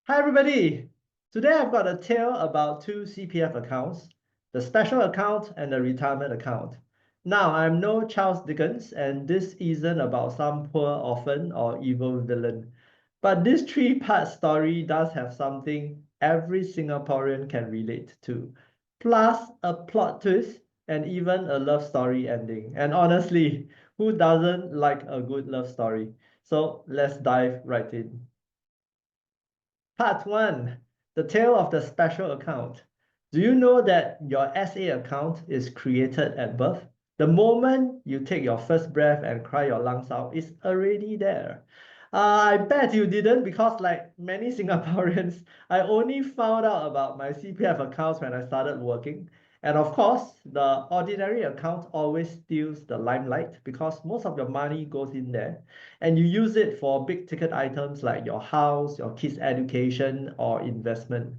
Hi everybody! Today I've got a tale about two CPF accounts, the special account and the retirement account. Now, I'm no Charles Dickens and this isn't about some poor orphan or evil villain. But this three-part story does have something every Singaporean can relate to, plus a plot twist and even a love story ending. And honestly, who doesn't like a good love story? So let's dive right in. Part 1, the tale of the special account. Do you know that your SA account is created at birth? The moment you take your first breath and cry your lungs out, it's already there. I bet you didn't because like many Singaporeans, I only found out about my CPF accounts when I started working. And of course, the ordinary account always steals the limelight because most of your money goes in there and you use it for big ticket items like your house, your kids' education, or investment.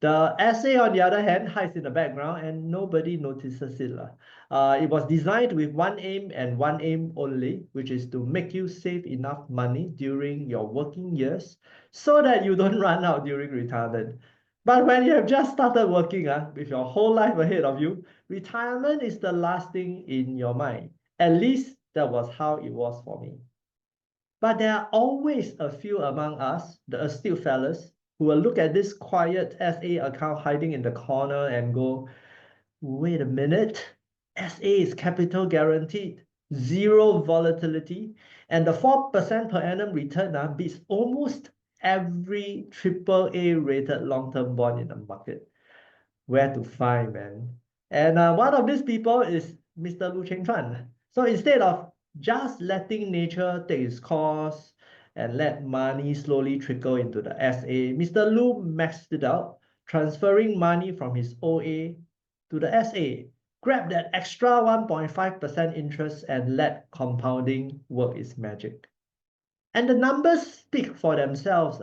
The essay, on the other hand, hides in the background and nobody notices it. It was designed with one aim and one aim only, which is to make you save enough money during your working years so that you don't run out during retirement. But when you have just started working with your whole life ahead of you, retirement is the last thing in your mind. At least that was how it was for me. But there are always a few among us, the astute fellas, who will look at this quiet SA account hiding in the corner and go, wait a minute, SA is capital guaranteed, zero volatility, and the 4% per annum return beats almost every AAA rated long-term bond in the market. Where to find, man? And one of these people is Mr. Lu Chengchuan. So instead of just letting nature take its course and let money slowly trickle into the SA, Mr. Lu maxed it out, transferring money from his OA to the SA. Grab that extra 1.5% interest and let compounding work its magic. And the numbers speak for themselves.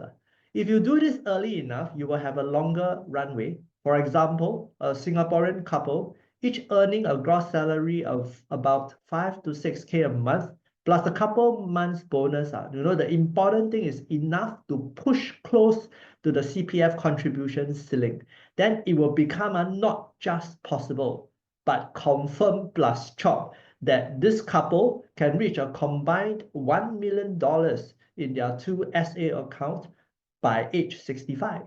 If you do this early enough, you will have a longer runway. For example, a Singaporean couple, each earning a gross salary of about 5 to 6K a month, plus a couple months bonus. The important thing is enough to push close to the CPF contribution ceiling. Then it will become not just possible, but confirm plus chop that this couple can reach a combined $1 million in their two SA accounts by age 65.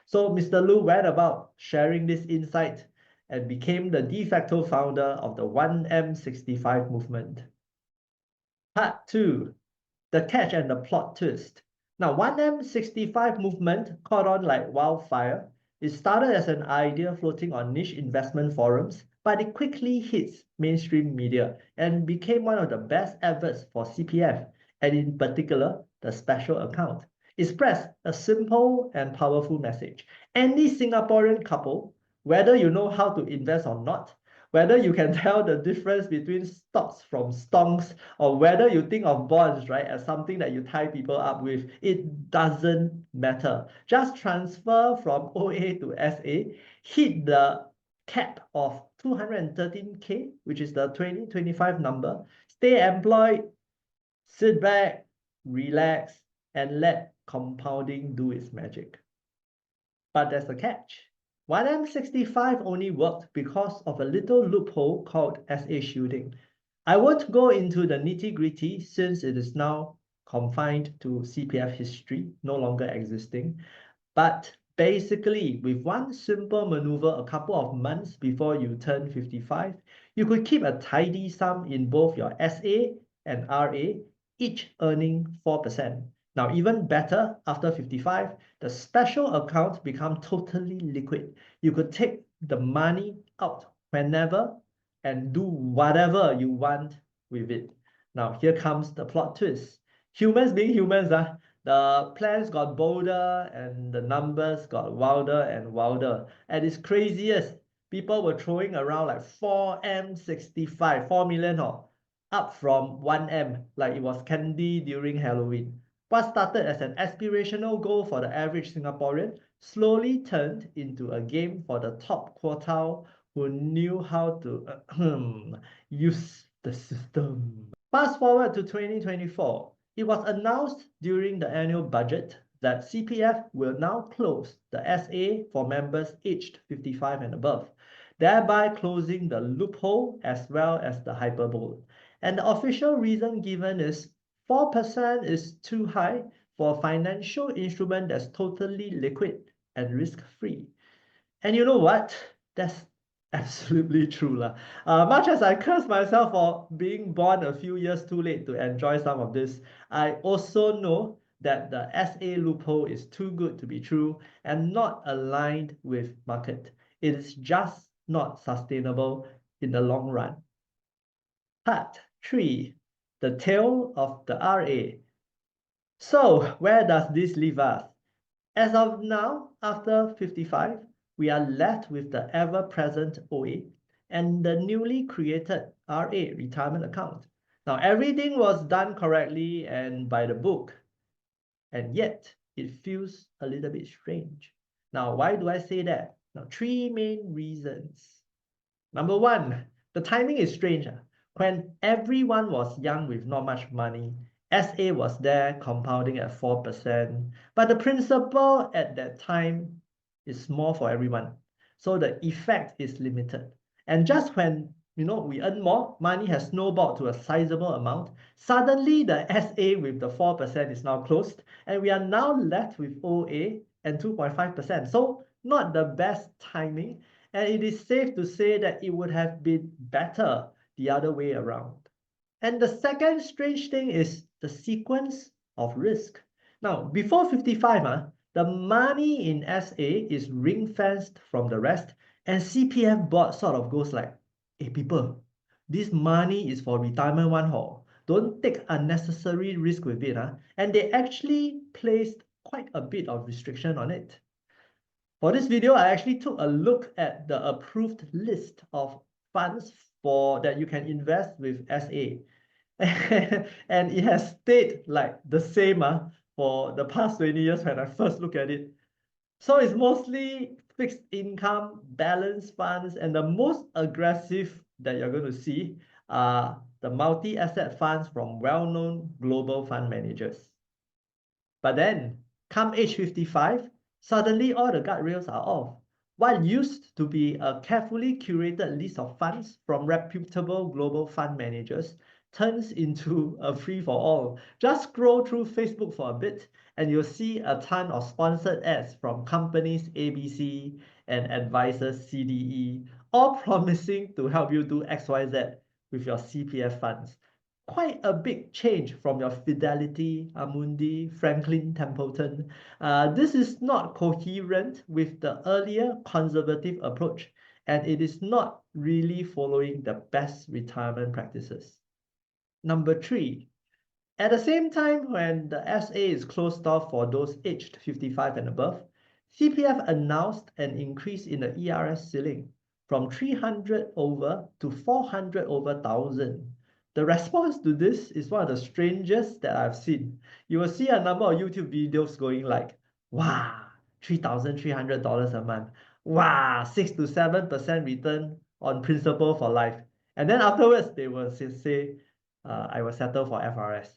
So Mr. Lu went about sharing this insight and became the de facto founder of the 1M65 movement. Part 2, the catch and the plot twist. Now, 1M65 movement caught on like wildfire. It started as an idea floating on niche investment forums, but it quickly hits mainstream media and became one of the best adverts for CPF, and in particular, the special account. It spreads a simple and powerful message. Any Singaporean couple, whether you know how to invest or not, whether you can tell the difference between stocks from stonks, or whether you think of bonds, right, as something that you tie people up with, it doesn't matter. Just transfer from OA to SA, hit the cap of 213K, which is the 2025 number, stay employed, sit back, relax, and let compounding do its magic. But there's a catch. 1M65 only worked because of a little loophole called SA shielding. I won't go into the nitty-gritty since it is now confined to CPF history, no longer existing. But basically, with one simple maneuver a couple of months before you turn 55, you could keep a tidy sum in both your SA and RA, each earning 4%. Now, even better, after 55, the special account becomes totally liquid. You could take the money out whenever and do whatever you want with it. Now, here comes the plot twist. Humans being humans, the plans got bolder and the numbers got wilder and wilder. At its craziest, people were throwing around like 4M65, 4 million, up from 1M, like it was candy during Halloween. What started as an aspirational goal for the average Singaporean slowly turned into a game for the top quartile who knew how to use the system. Fast forward to 2024. It was announced during the annual budget that CPF will now close the SA for members aged 55 and above, thereby closing the loophole as well as the hyperbole. And the official reason given is 4% is too high for a financial instrument that's totally liquid and risk-free. And you know what? That's absolutely true. Much as I curse myself for being born a few years too late to enjoy some of this, I also know that the SA loophole is too good to be true and not aligned with market. It is just not sustainable in the long run. Part 3, the tail of the RA. So where does this leave us? As of now, after 55, we are left with the ever-present OA and the newly created RA, retirement account. Now, everything was done correctly and by the book, and yet it feels a little bit strange. Now, why do I say that? Now, 3 main reasons. Number 1, the timing is strange. When everyone was young with not much money, SA was there compounding at 4%, but the principal at that time is small for everyone. So the effect is limited. And just when we earn more, money has snowballed to a sizable amount, suddenly the SA with the 4% is now closed, and we are now left with OA and 2.5%. So not the best timing, and it is safe to say that it would have been better the other way around. And the second strange thing is the sequence of risk. Now, before 55, the money in SA is ring-fenced from the rest, and CPF board sort of goes like, hey, people, this money is for retirement one haul. Don't take unnecessary risk with it. And they actually placed quite a bit of restriction on it. For this video, I actually took a look at the approved list of funds that you can invest with SA. And it has stayed like the same for the past 20 years when I first look at it. So it's mostly fixed income, balanced funds, and the most aggressive that you're going to see are the multi-asset funds from well-known global fund managers. But then, come age 55, suddenly all the guardrails are off. What used to be a carefully curated list of funds from reputable global fund managers turns into a free-for-all. Just scroll through Facebook for a bit, and you'll see a ton of sponsored ads from companies ABC and advisors CDE, all promising to help you do XYZ with your CPF funds. Quite a big change from your Fidelity, Amundi, Franklin Templeton. This is not coherent with the earlier conservative approach, and it is not really following the best retirement practices. Number 3, at the same time when the SA is closed off for those aged 55 and above, CPF announced an increase in the ERS ceiling from 300 over to 400 over 1,000. The response to this is one of the strangest that I've seen. You will see a number of YouTube videos going like, wow, $3,300 a month. Wow, 6 to 7% return on principal for life. And then afterwards, they will say, I will settle for FRS.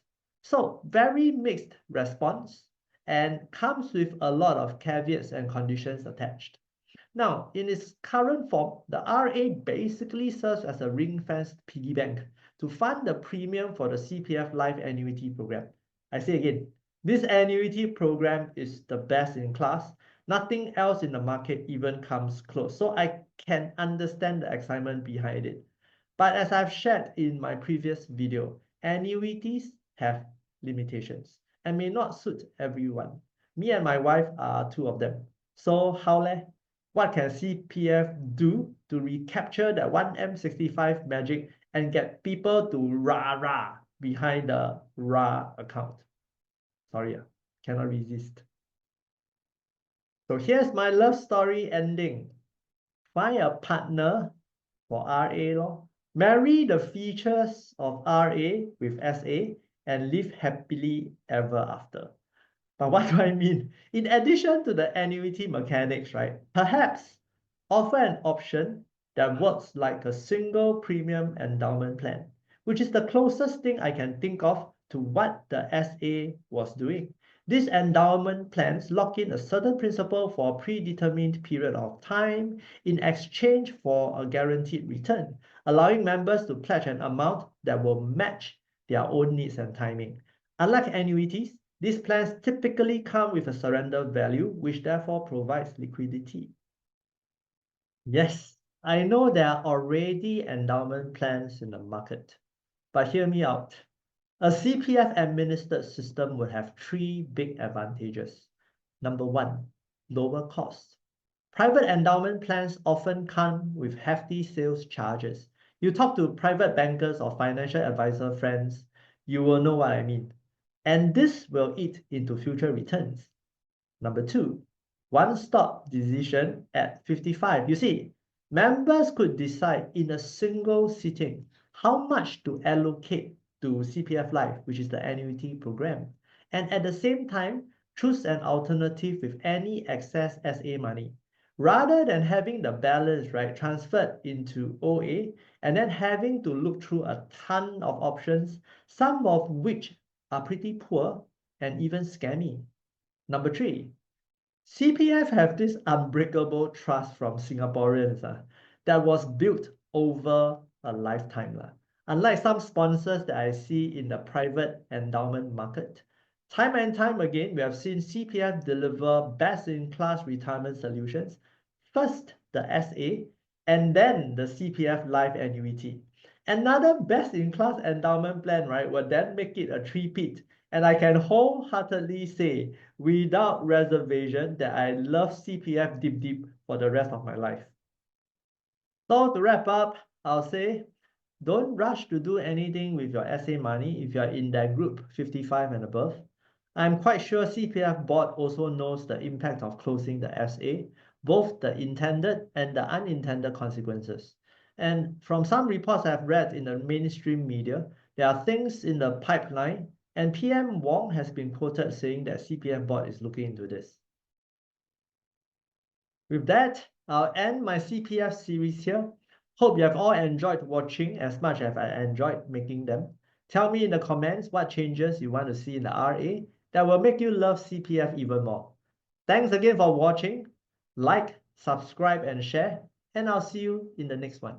So very mixed response and comes with a lot of caveats and conditions attached. Now, in its current form, the RA basically serves as a ring-fenced piggy bank to fund the premium for the CPF Life annuity program. I say again, this annuity program is the best in class. Nothing else in the market even comes close. So I can understand the excitement behind it. But as I've shared in my previous video, annuities have limitations and may not suit everyone. Me and my wife are 2 of them. So how leh? What can CPF do to recapture that 1M65 magic and get people to rah-rah behind the RA account? Sorry, cannot resist. So here's my love story ending. Find a partner for RA law. Marry the features of RA with SA and live happily ever after. But what do I mean? In addition to the annuity mechanics, right? Perhaps offer an option that works like a single premium endowment plan, which is the closest thing I can think of to what the SA was doing. These endowment plans lock in a certain principal for a predetermined period of time in exchange for a guaranteed return, allowing members to pledge an amount that will match their own needs and timing. Unlike annuities, these plans typically come with a surrender value, which therefore provides liquidity. Yes, I know there are already endowment plans in the market, but hear me out. A CPF administered system would have three big advantages. Number one, lower cost. Private endowment plans often come with hefty sales charges. You talk to private bankers or financial advisor friends, you will know what I mean. And this will eat into future returns. Number two, one-stop decision at 55. You see, members could decide in a single sitting how much to allocate to CPF Life, which is the annuity program, and at the same time, choose an alternative with any excess SA money. Rather than having the balance, right, transferred into OA and then having to look through a ton of options, some of which are pretty poor and even scammy. Number three, CPF have this unbreakable trust from Singaporeans that was built over a lifetime. Unlike some sponsors that I see in the private endowment market, time and time again, we have seen CPF deliver best-in-class retirement solutions. First, the SA, and then the CPF Life annuity. Another best-in-class endowment plan, right, will then make it a three-peat. And I can wholeheartedly say, without reservation, that I love CPF deep deep for the rest of my life. So to wrap up, I'll say, don't rush to do anything with your SA money if you're in that group 55 and above. I'm quite sure CPF board also knows the impact of closing the SA, both the intended and the unintended consequences. And from some reports I've read in the mainstream media, there are things in the pipeline, and PM Wong has been quoted saying that CPF board is looking into this. With that, I'll end my CPF series here. Hope you have all enjoyed watching as much as I enjoyed making them. Tell me in the comments what changes you want to see in the RA that will make you love CPF even more. Thanks again for watching. Like, subscribe, and share, and I'll see you in the next one.